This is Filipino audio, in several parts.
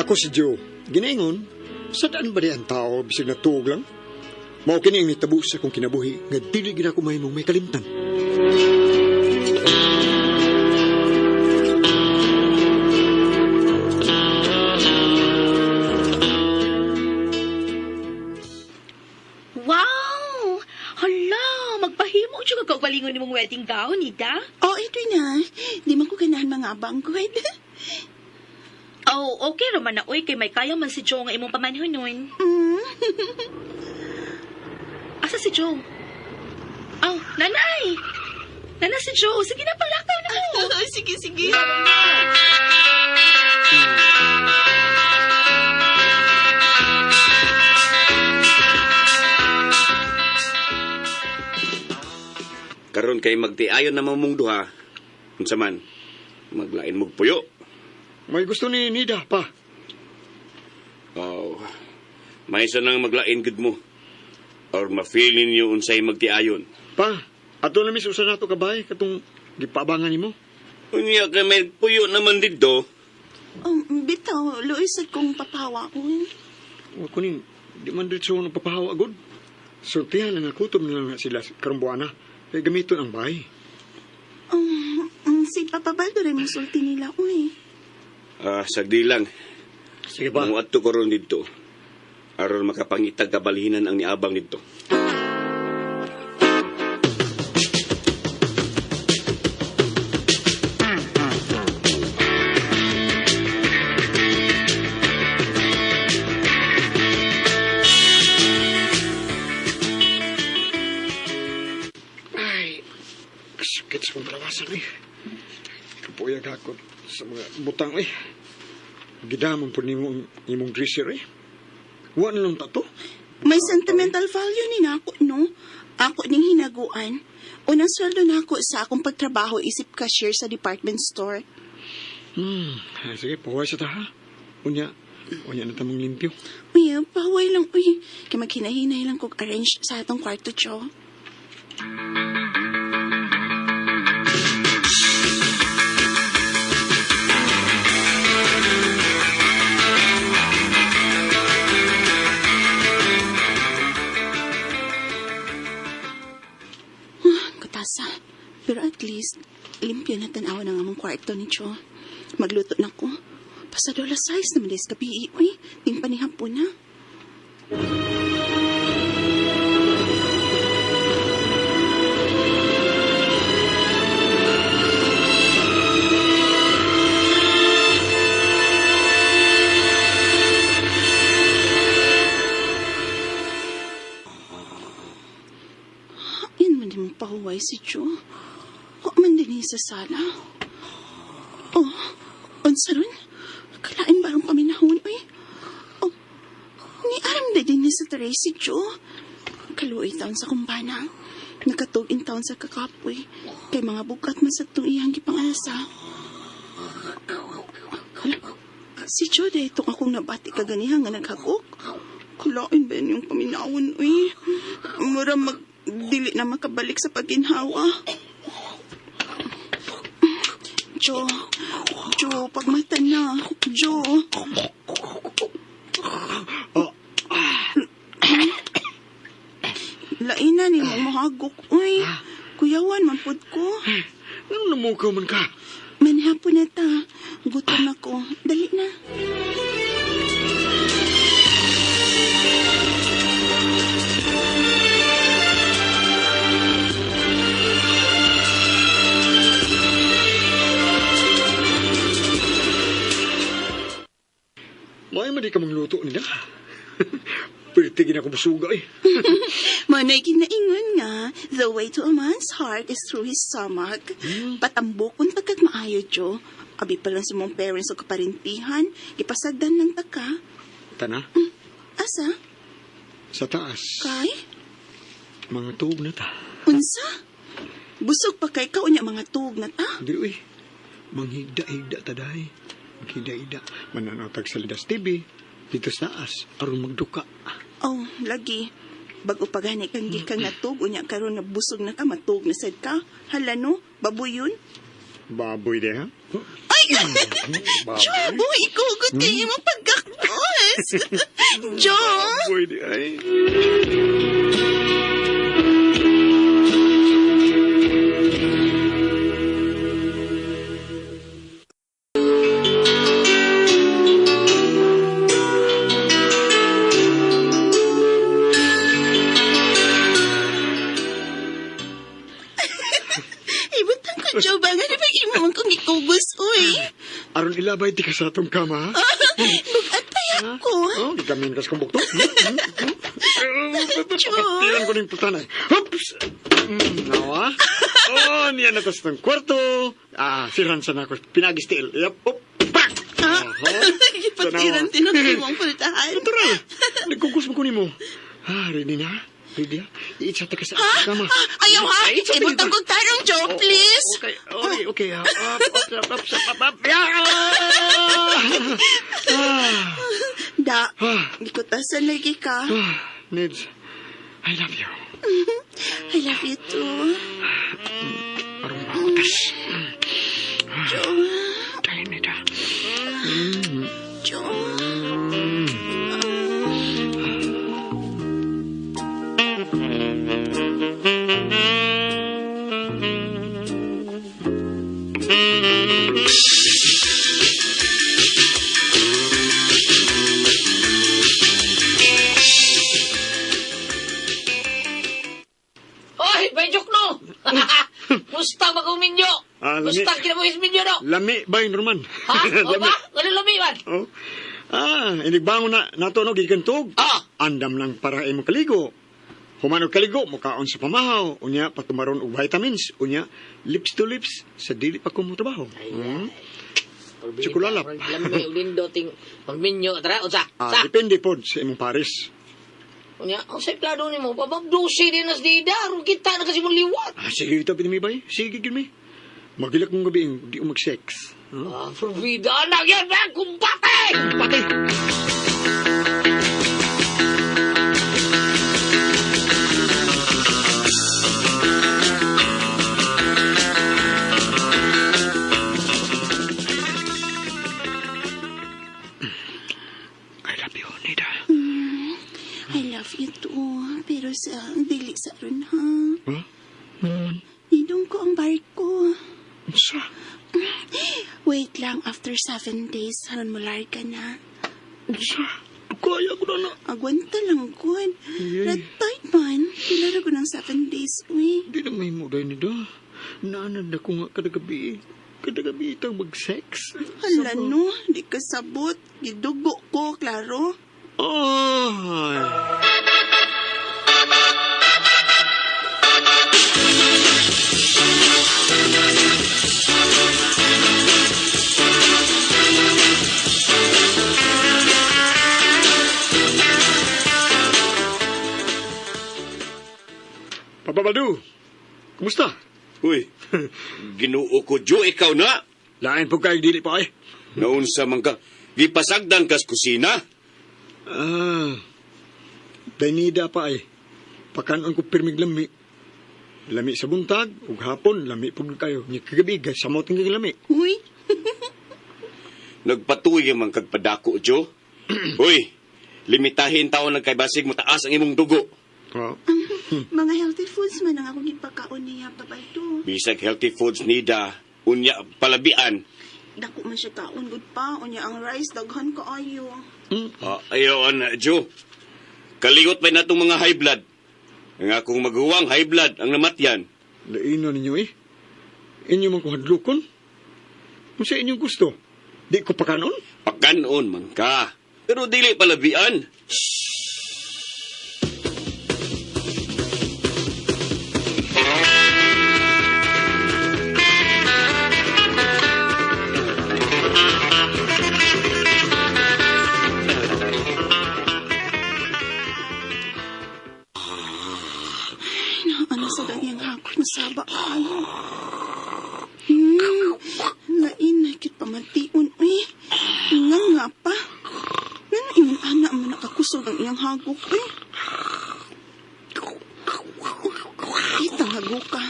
Ako si Joe. Ginaingon, sadaan ba di ang tao bisig na tuog lang? Mao kini ang nitabo sa akong kinabuhi nga dili gid ako mahimong may kalimtan. Wow! Hala, magpahimo siya kagkalingon ni mong wedding gown, Nida. Oh, ito na. Di man ko ganahan mga bangkod. Oh, okay raman na, oy, kay may kaya man si Joe nga imong pamanhon nun. Asa si Joe? Oh, nanay! Nana si Joe, sige na, palakaw na mo. Sige, sige. Karon kay magtiayon na mamong duha. Unsa man, maglain mog puyo. May gusto ni Nida pa. Oh, may isa nang maglain gud mo. Or ma-feel ninyo unsay magtiayon. Pa, ato na mis usa nato kabay katong gipabangan nimo. Unya kay may puyo naman didto. Bitaw, Luis at kong papawa ko. Wa kuning di man diretso nagpapahawa agud. Sultihan lang ako na lang sila karong buwana. Kay gamiton ang bahay. Si Papa Baldo rin masulti nila, uy. Sagdi lang. Sige ba? Muadto ko ron didto. Aron makapangitag kabalhinan ang niabang didto. Sakit sa kong kalawasan eh. Kapuyag ako sa mga butang eh. Gidamon po imong dresser eh. Huwag na lang tato. May sentimental value ni nako, no? Ako ning hinaguan. Unang sweldo nako sa akong pagtrabaho isip cashier sa department store. Sige, pahuway sa taha. Unya na tamang limpyo. Uy, pahuway lang, uy. Kaya maghinahinay lang kong arrange sa atong kwarto, Joe. Katasa. Pero at least, limpyo na tanawa ng among kwarto ni Joe. Magluto na ko. Pasado alas 6 naman des kapi, uy. Ting panihapon na. Pahuway si Joe. Huwag man din sa sala. Oh, unsa ron? Kalain ba rong paminahon, uy? Oh, ni aram din sa taray si Joe. Kaluoy taon sa kumbana. Nakatugin taon sa kakapoy. Kay mga bukat man sa itong iyang gipangalsa. Hala, si Joe dahil itong akong nabati kaganihan nga naghagok. Kalain ba yung paminahon, uy? Mura dili na makabalik sa pagginhawa. Joe, pagmata na. Joe. Lain na ni mo mahagok, uy. Kuyawan, mampod ko. Ano namukaw man ka? Manhapon na ta. Gutom ako. Dali na. May man di ka mangluto nila. Pwede ako masuga eh. Manay kinaingon nga, the way to a man's heart is through his stomach. Patambukon pagkat maayo, Joe. Abi pa lang sa mong parents o kaparintihan, ipasagdan ng taka. Tana? Asa? Sa taas. Kay? Mga tuog na ta. Unsa? Busog pa kay ka unya mga tuog na ta? Di uy. Manghigda-higda ta dahi. Manghigda-higda. Mananatag sa Lidas TV. Dito sa taas. Aron magduka. Oh, lagi. Bago pagani kang gikang natug, unya karon na busog na ka, matug na sad ka. Hala no, baboy yun. Baboy de ha? Ay! Baboy, ikugot kayo mo pagkak please. Joe! Pwede ay. Ibutang ko, Joe, ba nga na imo man kong ikugos, uy. Aron ilabay di ka sa atong kama, ha? Bugatay ako. Oh, di kami kas kong bukto. Papatilan ko ng putanay. Hops! Nawa? Oh, niya na tas ng kwarto. Siran sa na ako. Pinagistil. Yap, hop, pak! Patiran tinutulong mong pultahan. Tural, nagkugos mo kunin mo. Ready na? Ready ha? Iitsata ka sa atong kama. Ayaw ha? Ibutang kong tarong, Joe, please. Okay, ha? Da, di ko tasan lagi ka. Nids, I love you. I love you too. Parang makutas. Joe. Dahil nita. Joe. Oy, may joke no! Mustang mag-uminyo! Lami. Mustang kinabuhis minyo no! Lami ba yun, Roman? Ha? O ba? Ganun lami man! Oh. Inigbangon na nato no gigantog. Andam lang para imo kaligo. Humano kaligo mukaon sa pamahaw, unya patumaron og vitamins, unya lips to lips sa dili pa ko mo trabaho. Sikulalap. Lami, ulindo, ting pagminyo, tara, o sa? Depende pod sa imong pares. Unya, ang sa plano ni mo, pababdusi din as dida, aron kita na kasi mong liwat. Sige ito pinimi bay. Sige gid mi. Magilak mong gabi di umag-sex. Forbida na yan, man, kumpate! Patay. I love you, Nida. I love you too. Pero sa dili sa ron ha. Ha? Naman. Nidong ko ang barko. Sa? Wait lang, after 7 days, haron mo larga na. Sa? Kaya ko na. Agwanta lang, good. Yay. Red tide man. Pilara ko ng 7 days, uy. Di na may muday Nida. Naanad na ko nga kadagabi. Kadagabi itang mag-sex. Hala no, di ka sabot. Gidugo ko, klaro. Ay. Papa Badu, kumusta? Uy, Ginoo ko, Joe, ikaw na. Lain po kayo dili pa ay. Naunsa man ka, gipasagdan kas kusina. Dainida pa ay. Pakanon ko pirmig lami. Lami sa buntag, ug hapon, lami po kayo. Ni kagabi, samot ng lami. Uy, Nagpatuloy man kag padako, Joe. Uy, limitahin taon nagkaibasig mo taas ang imong dugo. Oh. mga healthy foods man ang akong gipakaon niya, babay to. Bisag healthy foods nida, unya palabian. Dako man siya kaon, good pa. Unya ang rice, daghan ka ayo. Ayaw, Joe. Kaligot pa na itong mga high blood. Ang akong maghuwang high blood ang namatyan. Laino ninyo eh. Inyo man kung hadlukon. Kung sa inyong gusto, di ko pakanon. Pakanon man ka. Pero dili palabian. Ano sa ganyang hakot na saba kayo? Lain na kit pamatiun, uy. Nga pa. Nga ingon anak mo nakakusog ang iyang hagok, uy. Kita hagok ka.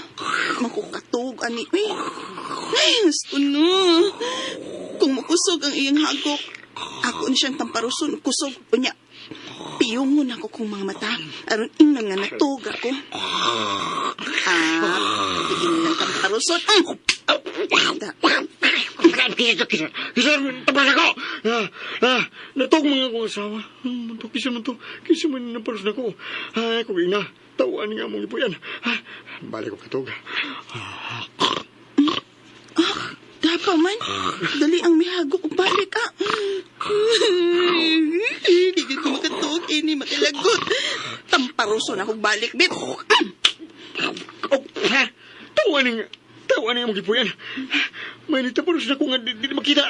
Makukatog, ani, uy. Ay, gusto no. Kung makusog ang iyang hagok, Ako ni siyang tamparuson, kusog, unya. Piyungon ako kong mga mata. Aron ingnan nga natug ako. Tigil lang tamparuson. Kisar, tabas ako! Natog mga akong asawa. Kisa man to. Kisa man naparos na ko. Ay, kung ina, tawaan nga mong ipo yan. Balik ko katog. Dapa man. Dali ang mihago ko balik, Di ko makatog, ini makilagot. Tamparuson akong balik, bit. Tawaan nga mong ipo yan. May nitaparos na ko nga di makita.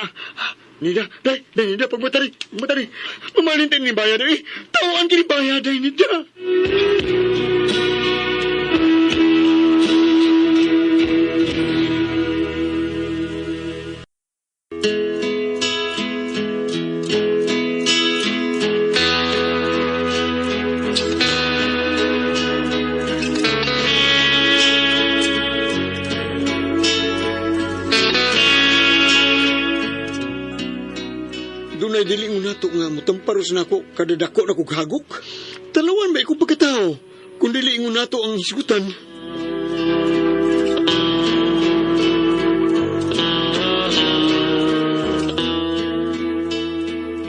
Nida, pagmatari. Mamalin tayo ni bayad, Tawaan kini bayad, Nida. Dunay dili mo nato nga mutamparos na ako kadadako na kog hagok. Talawan ba ko pagkatao kung dili mo nato ang hisgutan.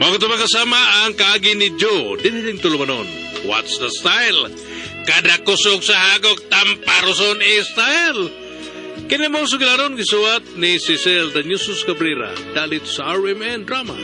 Mga kasama ang kaagi ni Joe, diniling tulumanon. What's the style? Kada kusog sa hagok, tamparoson style. Kinamang sugilaron gisuwat ni Cecil Danyusos Cabrera, dalit sa RMN Drama.